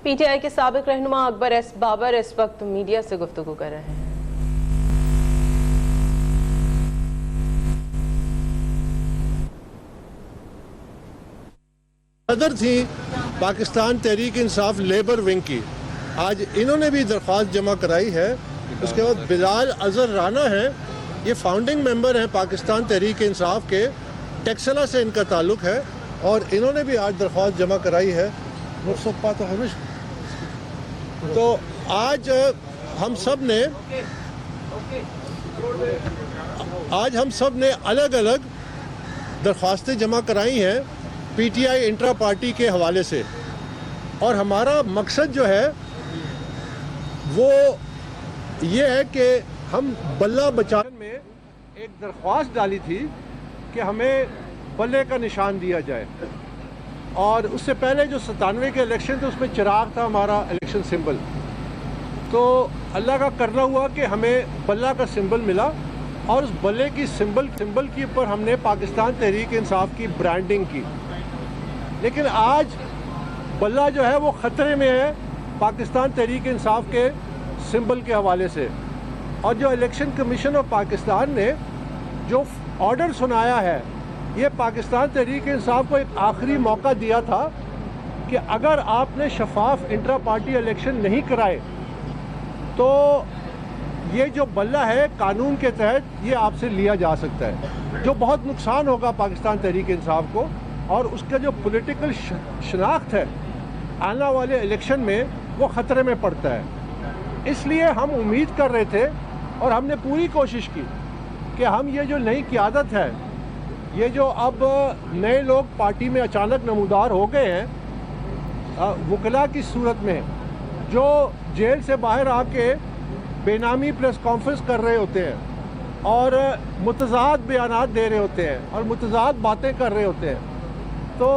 P T I کے سابق رہنما اکبر ایس بابر اس وقت میڈیا سے گفتگو کر رہے ہیں۔ صدر تھی پاکستان تحریک انصاف لیبر ونگ کی، آج انہوں نے بھی درخواست جمع کرائی ہے۔ اس کے بعد بلال اظہر رانا ہیں، یہ فاؤنڈنگ ممبر ہیں پاکستان تحریک انصاف کے، ٹیکسلا سے ان کا تعلق ہے، اور انہوں نے بھی آج درخواست جمع کرائی ہے۔ تو آج ہم سب نے الگ الگ درخواستیں جمع کرائی ہیں P T I intra party کے حوالے سے، اور ہمارا مقصد جو ہے وہ یہ ہے کہ ہم بلہ بچانے میں ایک درخواست ڈالی تھی کہ ہمیں بلے کا نشان دیا جائے، اور اس سے پہلے جو 97 کے الیکشن تھے اس میں چراغ تھا ہمارا الیکشن سمبل، تو اللہ کا کرنا ہوا کہ ہمیں بلہ کا سمبل ملا، اور اس بلے کی سمبل کے اوپر ہم نے پاکستان تحریک انصاف کی برانڈنگ کی۔ لیکن آج بلہ جو ہے وہ خطرے میں ہے پاکستان تحریک انصاف کے سمبل کے حوالے سے، اور جو الیکشن کمیشن آف پاکستان نے جو آرڈر سنایا ہے، یہ پاکستان تحریک انصاف کو ایک آخری موقع دیا تھا کہ اگر آپ نے شفاف انٹرا پارٹی الیکشن نہیں کرائے تو یہ جو بلہ ہے قانون کے تحت یہ آپ سے لیا جا سکتا ہے، جو بہت نقصان ہوگا پاکستان تحریک انصاف کو، اور اس کا جو پولیٹیکل شناخت ہے آنے والے الیکشن میں وہ خطرے میں پڑتا ہے۔ اس لیے ہم امید کر رہے تھے اور ہم نے پوری کوشش کی کہ ہم یہ جو نئی قیادت ہے، یہ جو اب نئے لوگ پارٹی میں اچانک نمودار ہو گئے ہیں وکلاء کی صورت میں، جو جیل سے باہر آ کے بے نامی پریس کانفرنس کر رہے ہوتے ہیں اور متضاد بیانات دے رہے ہوتے ہیں اور متضاد باتیں کر رہے ہوتے ہیں، تو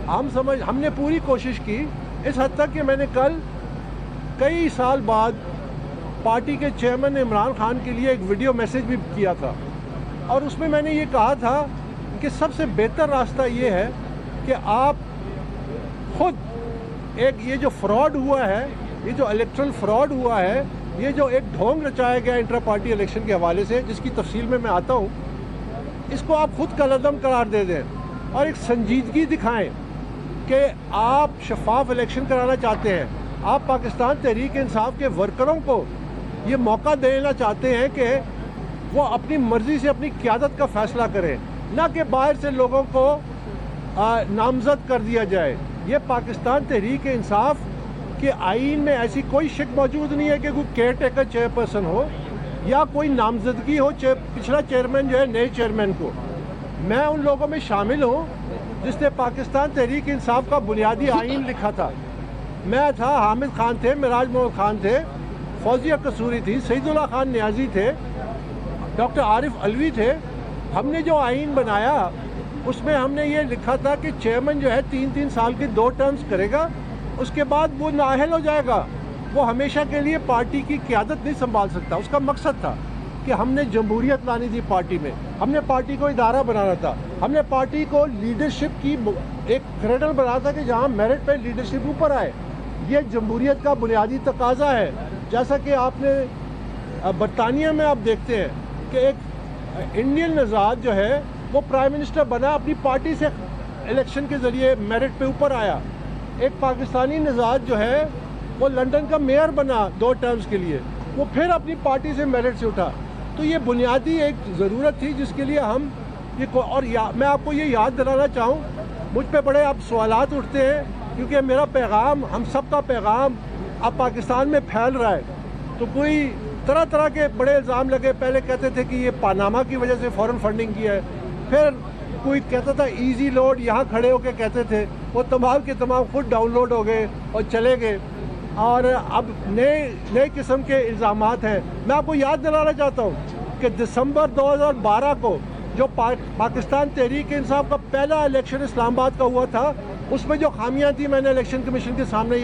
ہم نے پوری کوشش کی، اس حد تک کہ میں نے کل کئی سال بعد پارٹی کے چیئرمین عمران خان کے لیے ایک ویڈیو میسیج بھی کیا تھا، اور اس میں نے یہ کہا تھا کہ سب سے بہتر راستہ یہ ہے کہ آپ خود یہ جو فراڈ ہوا ہے، یہ جو الیکٹرل فراڈ ہوا ہے، یہ جو ایک ڈھونگ رچایا گیا انٹرا پارٹی الیکشن کے حوالے سے، جس کی تفصیل میں آتا ہوں، اس کو آپ خود کالعدم قرار دے دیں اور ایک سنجیدگی دکھائیں کہ آپ شفاف الیکشن کرانا چاہتے ہیں، آپ پاکستان تحریک انصاف کے ورکروں کو یہ موقع دینا چاہتے ہیں کہ وہ اپنی مرضی سے اپنی قیادت کا فیصلہ کریں، نہ کہ باہر سے لوگوں کو نامزد کر دیا جائے۔ یہ پاکستان تحریک انصاف کے آئین میں ایسی کوئی شک موجود نہیں ہے کہ کوئی کیئر ٹیکر چیئرپرسن ہو یا کوئی نامزدگی ہو پچھلا چیئرمین جو ہے نئے چیئرمین کو۔ میں ان لوگوں میں شامل ہوں جس نے پاکستان تحریک انصاف کا بنیادی آئین لکھا تھا۔ میں تھا، حامد خان تھے، معراج محمد خان تھے، فوزیہ قصوری تھی، سعید اللہ خان نیازی تھے، ڈاکٹر عارف علوی تھے۔ ہم نے جو آئین بنایا اس میں ہم نے یہ لکھا تھا کہ چیئرمین جو ہے 3 سال کی 2 ٹرمز کرے گا، اس کے بعد وہ نااہل ہو جائے گا، وہ ہمیشہ کے لیے پارٹی کی قیادت نہیں سنبھال سکتا۔ اس کا مقصد تھا کہ ہم نے جمہوریت لانی تھی پارٹی میں، ہم نے پارٹی کو ادارہ بنانا تھا، ہم نے پارٹی کو لیڈرشپ کی ایک کریڈل بنانا تھا کہ جہاں میرٹ پہ لیڈرشپ اوپر آئے۔ یہ جمہوریت کا بنیادی تقاضا ہے۔ جیسا کہ آپ نے برطانیہ میں آپ دیکھتے ہیں کہ ایک انڈین نژاد جو ہے وہ پرائم منسٹر بنا، اپنی پارٹی سے الیکشن کے ذریعے میرٹ پہ اوپر آیا۔ ایک پاکستانی نژاد جو ہے وہ لندن کا میئر بنا 2 ٹرمز کے لیے، وہ پھر اپنی پارٹی سے میرٹ سے اٹھا۔ تو یہ بنیادی ایک ضرورت تھی جس کے لیے ہم اور میں آپ کو یہ یاد دلانا چاہوں، مجھ پہ بڑے اب سوالات اٹھتے ہیں کیونکہ میرا پیغام، ہم سب کا پیغام اب پاکستان میں پھیل رہا ہے، تو کوئی طرح کے بڑے الزام لگے۔ پہلے کہتے تھے کہ یہ پاناما کی وجہ سے فورن فنڈنگ کی ہے، پھر کوئی کہتا تھا ایزی لوڈ، یہاں کھڑے ہو کے کہتے تھے، وہ تمام کے تمام خود ڈاؤن لوڈ ہو گئے اور چلے گئے، اور اب نئے قسم کے الزامات ہیں۔ میں آپ کو یاد دلانا چاہتا ہوں کہ دسمبر 2012 کو جو پاکستان تحریک انصاف کا پہلا الیکشن اسلام آباد کا ہوا تھا، اس میں جو خامیاں تھیں میں نے الیکشن کمیشن کے سامنے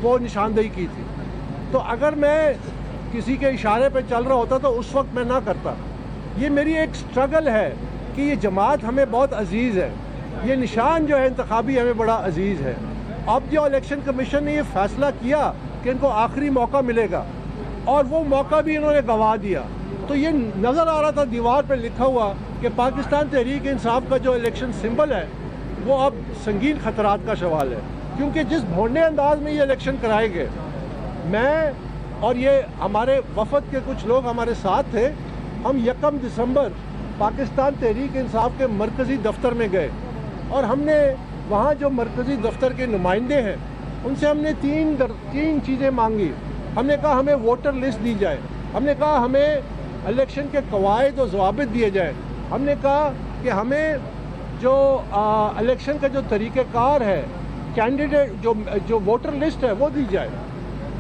وہ نشاندہی کی تھی۔ تو اگر میں کسی کے اشارے پہ چل رہا ہوتا تو اس وقت میں نہ کرتا۔ یہ میری ایک سٹرگل ہے کہ یہ جماعت ہمیں بہت عزیز ہے، یہ نشان جو ہے انتخابی ہمیں بڑا عزیز ہے، اب جو الیکشن کمیشن نے یہ فیصلہ کیا کہ ان کو آخری موقع ملے گا اور وہ موقع بھی انہوں نے گنوا دیا، تو یہ نظر آ رہا تھا دیوار پہ لکھا ہوا کہ پاکستان تحریک انصاف کا جو الیکشن سمبل ہے وہ اب سنگین خطرات کا سوال ہے، کیونکہ جس بھونڈے انداز میں یہ الیکشن کرائے گئے، میں اور یہ ہمارے وفد کے کچھ لوگ ہمارے ساتھ تھے، ہم 1 دسمبر پاکستان تحریک انصاف کے مرکزی دفتر میں گئے اور ہم نے وہاں جو مرکزی دفتر کے نمائندے ہیں ان سے ہم نے تین چیزیں مانگی۔ ہم نے کہا ہمیں ووٹر لسٹ دی جائے، ہم نے کہا ہمیں الیکشن کے قواعد و ضوابط دیے جائیں، ہم نے کہا کہ ہمیں جو الیکشن کا جو طریقہ کار ہے، کینڈیڈیٹ جو ووٹر لسٹ ہے وہ دی جائے۔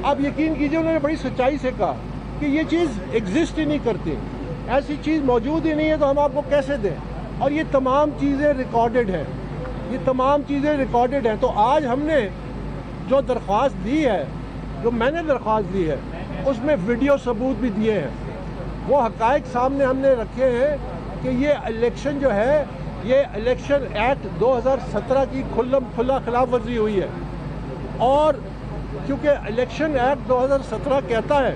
آپ یقین کیجئے انہوں نے بڑی سچائی سے کہا کہ یہ چیز ایگزسٹ ہی نہیں کرتی، ایسی چیز موجود ہی نہیں ہے تو ہم آپ کو کیسے دیں، اور یہ تمام چیزیں ریکارڈڈ ہیں، یہ تمام چیزیں ریکارڈڈ ہیں۔ تو آج ہم نے جو درخواست دی ہے، جو میں نے درخواست دی ہے، اس میں ویڈیو ثبوت بھی دیے ہیں، وہ حقائق سامنے ہم نے رکھے ہیں کہ یہ الیکشن جو ہے، یہ الیکشن ایکٹ 2017 کی کھلا خلاف ورزی ہوئی ہے، اور کیونکہ الیکشن ایکٹ 2017 کہتا ہے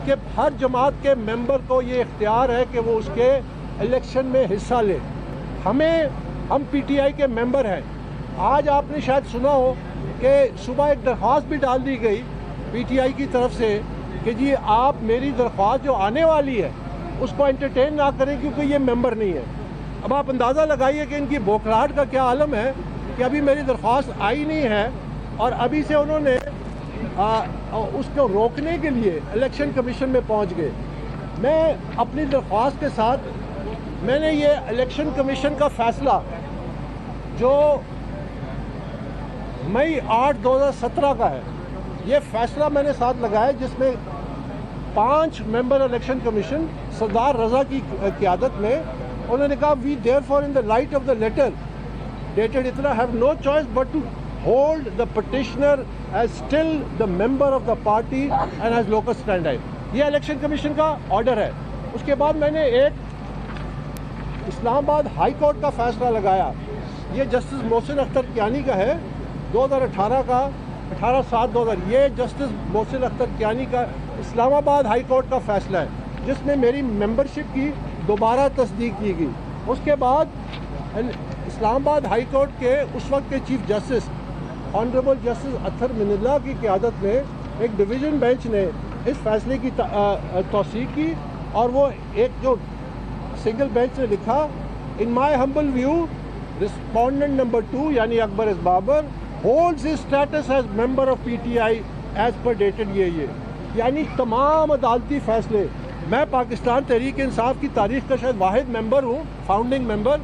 کہ ہر جماعت کے ممبر کو یہ اختیار ہے کہ وہ اس کے الیکشن میں حصہ لے۔ ہم پی ٹی آئی کے ممبر ہیں۔ آج آپ نے شاید سنا ہو کہ صبح ایک درخواست بھی ڈال دی گئی پی ٹی آئی کی طرف سے کہ جی آپ میری درخواست جو آنے والی ہے اس کو انٹرٹین نہ کریں کیونکہ یہ ممبر نہیں ہے۔ اب آپ اندازہ لگائیے کہ ان کی بوکھلاہٹ کا کیا عالم ہے کہ ابھی میری درخواست آئی نہیں ہے اور ابھی سے انہوں نے اس کو روکنے کے لیے الیکشن کمیشن میں پہنچ گئے۔ میں اپنی درخواست کے ساتھ میں نے یہ الیکشن کمیشن کا فیصلہ جو مئی 8 2017 کا ہے، یہ فیصلہ میں نے ساتھ لگایا جس میں 5 ممبر الیکشن کمیشن سردار رضا کی قیادت میں انہوں نے کہا we therefore in the light of the letter dated اتنا have no choice but to hold the petitioner as still the member of the party and as local stand آئی۔ یہ election commission کا order ہے۔ اس کے بعد میں نے ایک اسلام آباد ہائی کورٹ کا فیصلہ لگایا، یہ جسٹس محسن اختر کیانی کا ہے، 2018 کا 18/7/2000۔ یہ جسٹس محسن اختر کیانی کا اسلام آباد ہائی کورٹ کا فیصلہ ہے جس میں میری ممبرشپ کی دوبارہ تصدیق کی گئی۔ اس کے بعد اسلام آباد ہائی کورٹ کے اس وقت کے چیف جسٹس آنریبل جسٹس اطہر من اللہ کی قیادت میں ایک ڈویژن بینچ نے اس فیصلے کی توثیق کی، اور وہ ایک جو سنگل بینچ نے لکھا in my humble view respondent number 2 یعنی Akbar S Babar holds his status as member of PTI as per dated یہ یعنی تمام عدالتی فیصلے، میں پاکستان تحریک انصاف کی تاریخ کا شاید واحد ممبر ہوں، فاؤنڈنگ ممبر،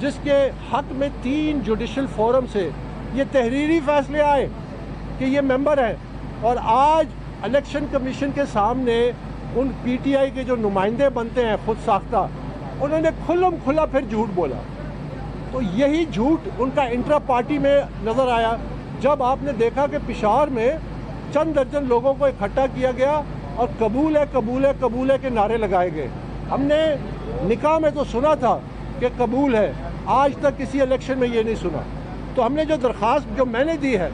جس کے حق میں 3 جوڈیشل فورم سے یہ تحریری فیصلے آئے کہ یہ ممبر ہے، اور آج الیکشن کمیشن کے سامنے ان پی ٹی آئی کے جو نمائندے بنتے ہیں خود ساختہ، انہوں نے کھلم کھلا پھر جھوٹ بولا۔ تو یہی جھوٹ ان کا انٹرا پارٹی میں نظر آیا جب آپ نے دیکھا کہ پشاور میں چند درجن لوگوں کو اکٹھا کیا گیا اور قبول ہے قبول ہے قبول ہے کے نعرے لگائے گئے۔ ہم نے نکاح میں تو سنا تھا کہ قبول ہے، آج تک کسی الیکشن میں یہ نہیں سنا۔ تو ہم نے جو درخواست جو میں نے دی ہے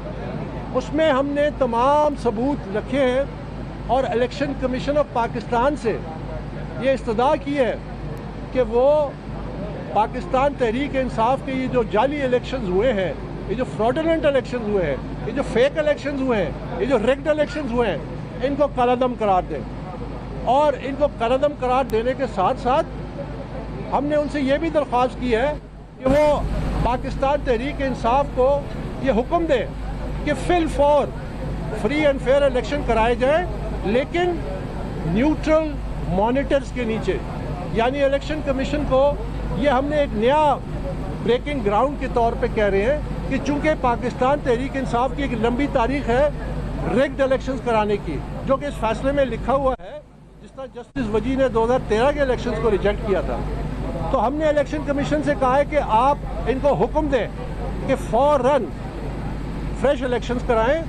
اس میں ہم نے تمام ثبوت رکھے ہیں اور الیکشن کمیشن آف پاکستان سے یہ استدعا کی ہے کہ وہ پاکستان تحریک انصاف کے یہ جو جعلی الیکشنز ہوئے ہیں، یہ جو فراڈولنٹ الیکشنز ہوئے ہیں، یہ جو فیک الیکشنز ہوئے ہیں، یہ جو ریگڈ الیکشنز ہوئے ہیں، ان کو کالعدم قرار دیں، اور ان کو کالعدم قرار دینے کے ساتھ ساتھ ہم نے ان سے یہ بھی درخواست کی ہے کہ وہ پاکستان تحریک انصاف کو یہ حکم دیں کہ فی الفور فری اینڈ فیئر الیکشن کرائے جائیں، لیکن نیوٹرل مانیٹرز کے نیچے۔ یعنی الیکشن کمیشن کو یہ ہم نے ایک نیا بریکنگ گراؤنڈ کے طور پہ کہہ رہے ہیں کہ چونکہ پاکستان تحریک انصاف کی ایک لمبی تاریخ ہے ریگڈ الیکشنز کرانے کی، جو کہ اس فیصلے میں لکھا ہوا ہے، جس طرح جسٹس وجی نے 2013 کے الیکشنز کو ریجیکٹ کیا تھا۔ تو ہم نے الیکشن کمیشن سے کہا ہے کہ آپ ان کو حکم دیں کہ فوراً فریش الیکشنز کرائیں،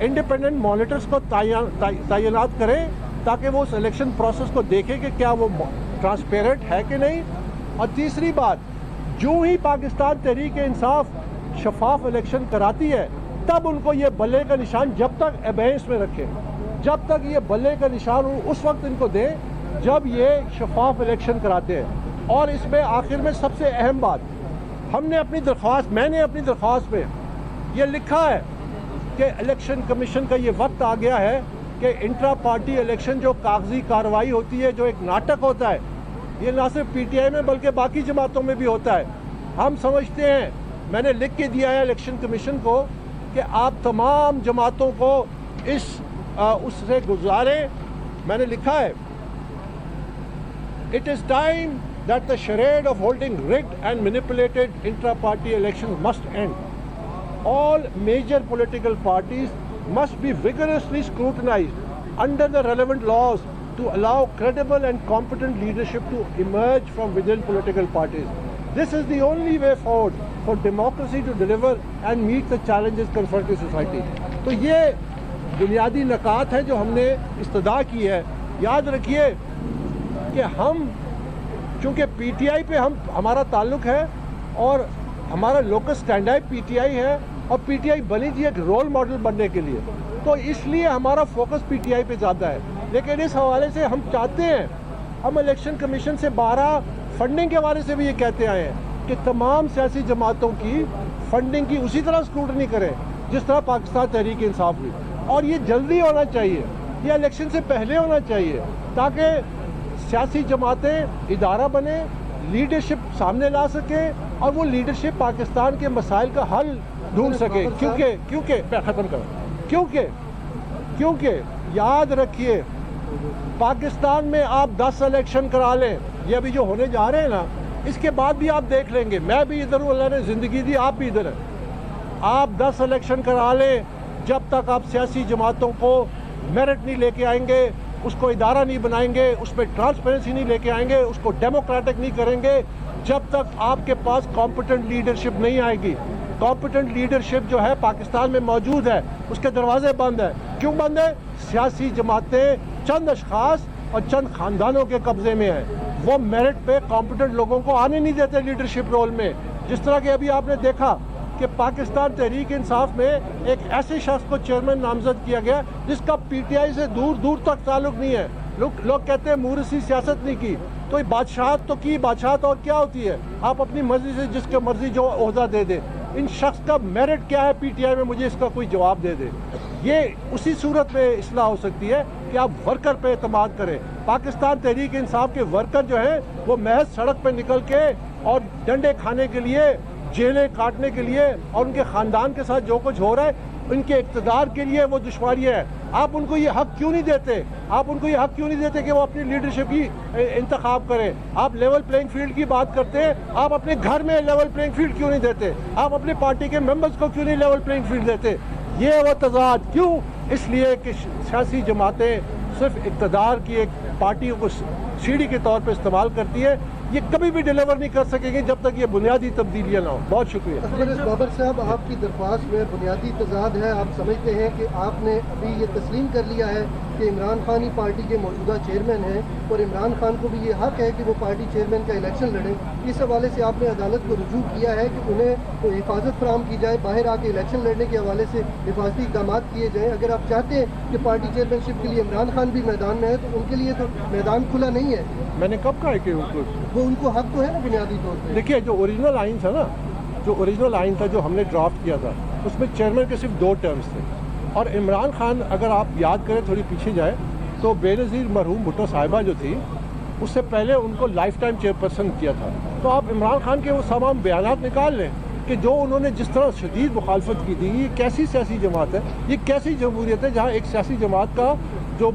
انڈیپینڈنٹ مانیٹرز کو تعینات کریں تاکہ وہ اس الیکشن پروسیس کو دیکھیں کہ کیا وہ ٹرانسپیرنٹ ہے کہ نہیں۔ اور تیسری بات، جو ہی پاکستان تحریک انصاف شفاف الیکشن کراتی ہے تب ان کو یہ بلے کا نشان جب تک ابینس میں رکھیں، جب تک یہ بلے کا نشان اس وقت ان کو دیں جب یہ شفاف الیکشن کراتے ہیں۔ اور اس میں آخر میں سب سے اہم بات، میں نے اپنی درخواست میں یہ لکھا ہے کہ الیکشن کمیشن کا یہ وقت آ گیا ہے کہ انٹرا پارٹی الیکشن جو کاغذی کارروائی ہوتی ہے، جو ایک ناٹک ہوتا ہے، یہ نہ صرف پی ٹی آئی میں بلکہ باقی جماعتوں میں بھی ہوتا ہے۔ ہم سمجھتے ہیں، میں نے لکھ کے دیا ہے الیکشن کمیشن کو کہ آپ تمام جماعتوں کو اس سے گزاریں۔ میں نے لکھا ہے It is time that the charade of holding rigged and manipulated intra-party elections must end. All major political parties must be vigorously scrutinized under the relevant laws to allow credible and competent leadership to emerge from within political parties. This is the only way forward for democracy to deliver and meet the challenges confronting society. تو یہ بنیادی نکات ہے جو ہم نے استدعا کی ہے۔ یاد رکھیے کہ ہم چونکہ پی ٹی آئی پہ ہمارا تعلق ہے اور ہمارا local stand up P T I ہے، اور پی ٹی آئی بنی تھی ایک رول ماڈل بننے کے لیے، تو اس لیے ہمارا فوکس پی ٹی آئی پہ زیادہ ہے۔ لیکن اس حوالے سے ہم چاہتے ہیں، ہم الیکشن کمیشن سے 12 فنڈنگ کے حوالے سے بھی یہ کہتے آئے ہیں کہ تمام سیاسی جماعتوں کی فنڈنگ کی اسی طرح اسکروٹنی کریں جس طرح پاکستان تحریک انصاف ہوئی، اور یہ جلدی ہونا چاہیے، یہ الیکشن سے پہلے ہونا چاہیے تاکہ سیاسی جماعتیں ادارہ بنیں، لیڈرشپ سامنے لا سکیں، اور وہ لیڈرشپ پاکستان کے مسائل کا حل ڈھونڈ سکے۔ کیونکہ یاد رکھیے، پاکستان میں آپ 10 الیکشن کرا لیں، یہ ابھی جو ہونے جا رہے ہیں نا، اس کے بعد بھی آپ دیکھ لیں گے، میں بھی ادھر ہوں، اللہ نے زندگی دی، آپ بھی ادھر ہیں، آپ 10 الیکشن کرا لیں، جب تک آپ سیاسی جماعتوں کو میرٹ نہیں لے کے آئیں گے، اس کو ادارہ نہیں بنائیں گے، اس پہ ٹرانسپیرنسی نہیں لے کے آئیں گے، اس کو ڈیموکریٹک نہیں کریں گے، جب تک آپ کے پاس کمپیٹنٹ لیڈرشپ نہیں آئے گی۔ کمپیٹنٹ لیڈرشپ جو ہے پاکستان میں موجود ہے، اس کے دروازے بند ہیں۔ کیوں بند ہے؟ سیاسی جماعتیں چند اشخاص اور چند خاندانوں کے قبضے میں ہیں، وہ میرٹ پہ کمپیٹنٹ لوگوں کو آنے نہیں دیتے لیڈرشپ رول میں۔ جس طرح کہ ابھی آپ نے دیکھا کہ پاکستان تحریک انصاف میں ایک ایسے شخص کو چیئرمین نامزد کیا گیا جس کا پی ٹی آئی سے دور دور تک تعلق نہیں ہے۔ لوگ کہتے ہیں مورثی سیاست نہیں کی، تو یہ بادشاہت تو کی، بادشاہت اور کیا ہوتی ہے؟ آپ اپنی مرضی سے جس کے مرضی جو عہدہ دے دیں۔ ان شخص کا میرٹ کیا ہے پی ٹی آئی میں، مجھے اس کا کوئی جواب دے دے۔ یہ اسی صورت میں اصلاح ہو سکتی ہے کہ آپ ورکر پہ اعتماد کریں۔ پاکستان تحریک انصاف کے ورکر جو ہیں وہ محض سڑک پہ نکل کے اور ڈنڈے کھانے کے لیے، جیلیں کاٹنے کے لیے، اور ان کے خاندان کے ساتھ جو کچھ ہو رہا ہے ان کے اقتدار کے لیے وہ دشواریاں ہیں۔ آپ ان کو یہ حق کیوں نہیں دیتے؟ آپ ان کو یہ حق کیوں نہیں دیتے کہ وہ اپنی لیڈرشپ کی انتخاب کریں؟ آپ لیول پلینگ فیلڈ کی بات کرتے ہیں، آپ اپنے گھر میں لیول پلینگ فیلڈ کیوں نہیں دیتے؟ آپ اپنے پارٹی کے ممبرز کو کیوں نہیں لیول پلینگ فیلڈ دیتے؟ یہ وہ تضاد کیوں؟ اس لیے کہ سیاسی جماعتیں صرف اقتدار کی ایک پارٹی کو سیڑھی کے طور پہ استعمال کرتی ہے، یہ کبھی بھی ڈیلیور نہیں کر سکیں گے جب تک یہ بنیادی تبدیلیاں نہ ہوں۔ بہت شکریہ۔ بابر صاحب، آپ کی درخواست میں بنیادی تضاد ہے۔ آپ سمجھتے ہیں کہ آپ نے ابھی یہ تسلیم کر لیا ہے کہ عمران خان ہی پارٹی کے موجودہ چیئرمین ہیں، اور عمران خان کو بھی یہ حق ہے کہ وہ پارٹی چیئرمین کا الیکشن لڑیں۔ اس حوالے سے آپ نے عدالت کو رجوع کیا ہے کہ انہیں حفاظت فراہم کی جائے، باہر آ کے الیکشن لڑنے کے حوالے سے حفاظتی اقدامات کیے جائیں۔ اگر آپ چاہتے ہیں کہ پارٹی چیئرمین شپ کے لیے عمران خان بھی میدان میں ہے تو ان کے لیے تو میدان کھلا نہیں ہے۔ میں نے کب کہا ہے کہ ان کو حق تو ہے نا بنیادی طور پہ؟ دیکھیے، جو اوریجنل آئین تھا نا، جو اوریجنل آئین تھا جو ہم نے ڈرافٹ کیا تھا، اس میں چیئرمین کے صرف 2 ٹرمز تھے، اور عمران خان، اگر آپ یاد کریں تھوڑی پیچھے جائے تو بے نظیر مرحوم بھٹو صاحبہ جو تھی، اس سے پہلے ان کو لائف ٹائم چیئرپرسن کیا تھا۔ تو آپ عمران خان کے وہ تمام بیانات نکال لیں کہ جو انہوں نے جس طرح شدید مخالفت کی تھی، یہ کیسی سیاسی جماعت ہے، یہ کیسی جمہوریت ہے جہاں ایک سیاسی جماعت کا جو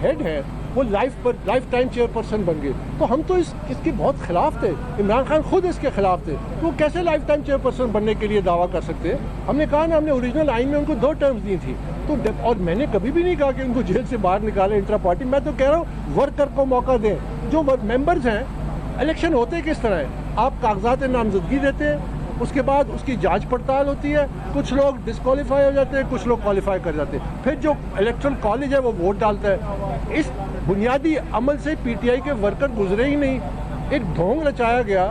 ہیڈ ہے وہ لائف ٹائم چیئرپرسن بن گئے۔ تو ہم تو اس کے بہت خلاف تھے، عمران خان خود اس کے خلاف تھے، تو وہ کیسے لائف ٹائم چیئرپرسن بننے کے لیے دعویٰ کر سکتے ہیں؟ ہم نے کہا نا، ہم نے اوریجنل آئین میں ان کو 2 ٹرمز دی تھی، تو اور میں نے کبھی بھی نہیں کہا کہ ان کو جیل سے باہر نکالیں انٹرا پارٹی۔ میں تو کہہ رہا ہوں ورکر کو موقع دیں۔ جو ممبرز ہیں، الیکشن ہوتے کس طرح ہے؟ آپ کاغذات نامزدگی دیتے ہیں، اس کے بعد اس کی جانچ پڑتال ہوتی ہے، کچھ لوگ ڈسکوالیفائی ہو جاتے ہیں، کچھ لوگ کوالیفائی کر جاتے ہیں، پھر جو الیکٹرل کالج ہے وہ ووٹ ڈالتا ہے۔ اس بنیادی عمل سے پی ٹی آئی کے ورکر گزرے ہی نہیں۔ ایک ڈھونگ رچایا گیا